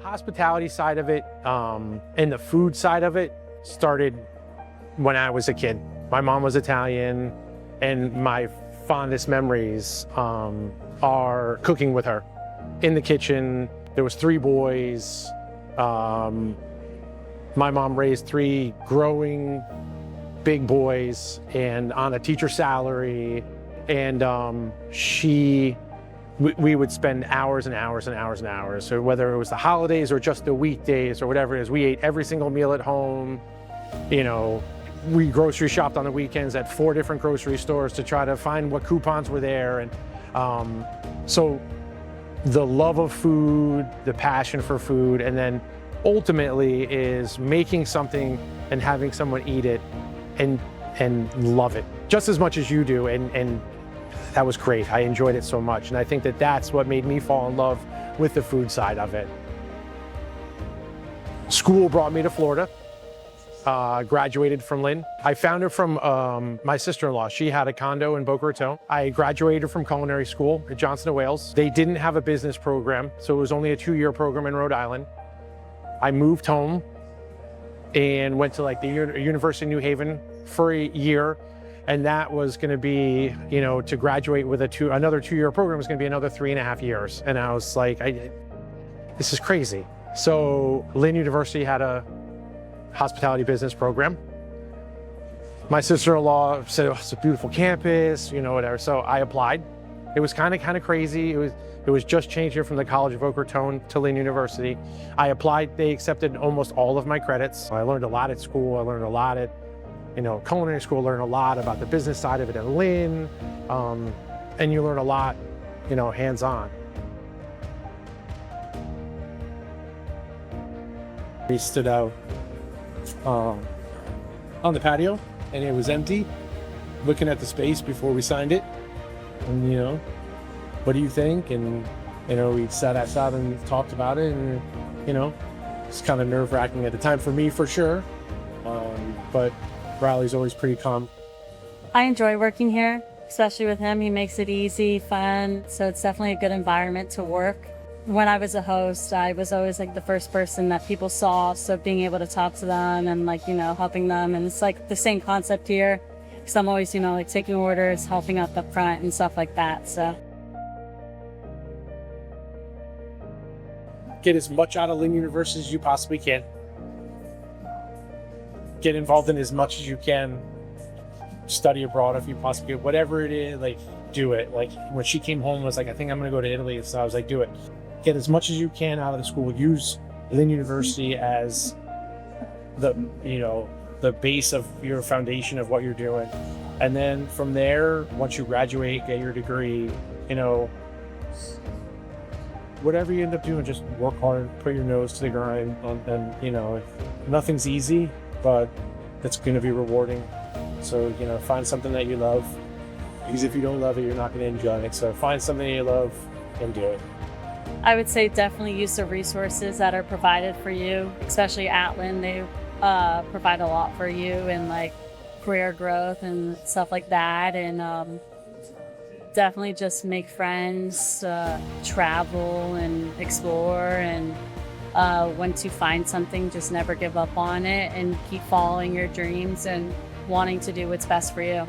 hospitality side of it and the food side of it started when I was a kid. My mom was Italian, and my fondest memories are cooking with her in the kitchen. There was 3 boys. My mom raised 3 growing big boys and on a teacher salary. And we would spend hours and hours and hours and hours. So whether it was the holidays or just the weekdays or whatever it is, we ate every single meal at home. You know, we grocery shopped on the weekends at 4 different grocery stores to try to find what coupons were there. And so the love of food, the passion for food, and then ultimately is making something and having someone eat it and love it just as much as you do. And that was great. I enjoyed it so much. And I think that that's what made me fall in love with the food side of it. School brought me to Florida. Graduated from Lynn. I found it from my sister-in-law. She had a condo in Boca Raton. I graduated from culinary school at Johnson & Wales. They didn't have a business program, so it was only a 2-year program in Rhode Island. I moved home and went to like the University of New Haven for a year. And that was going to be, you know, to graduate with another 2-year program was going to be another 3.5 years. And I was like, this is crazy. So Lynn University had a hospitality business program. My sister-in-law said, oh, it's a beautiful campus, you know, whatever. So I applied. It was kind of crazy. It was just changing from the College of Boca Raton to Lynn University. I applied. They accepted almost all of my credits. I learned a lot at school. I learned a lot at, you know, culinary school. Learned a lot about the business side of it at Lynn, and you learn a lot, you know, hands-on. We stood out on the patio, and it was empty, looking at the space before we signed it. And, you know, what do you think? And, you know, we sat outside and talked about it, and, you know, it's kind of nerve-wracking at the time for me, for sure. But Riley's always pretty calm. I enjoy working here, especially with him. He makes it easy, fun, so it's definitely a good environment to work. When I was a host, I was always like the first person that people saw, so being able to talk to them and, like, you know, helping them. And it's like the same concept here, because I'm always, you know, like taking orders, helping out the front and stuff like that. So Get as much out of Lynn University as you possibly can. Get involved in as much as you can. Study abroad if you possibly can. Whatever it is, like, do it. Like, when she came home, I was like, I think I'm going to go to Italy. So I was like, do it. Get as much as you can out of the school. Use Lynn University as the, you know, the base of your foundation of what you're doing. And then from there, once you graduate, get your degree, you know, whatever you end up doing, just work hard, put your nose to the grind. And, you know, nothing's easy, but it's going to be rewarding. So, you know, find something that you love, because if you don't love it, you're not going to enjoy it. So find something you love and do it. I would say definitely use the resources that are provided for you, especially at Lynn. They provide a lot for you in, like, career growth and stuff like that. And definitely just make friends, travel and explore. And once you find something, just never give up on it and keep following your dreams and wanting to do what's best for you.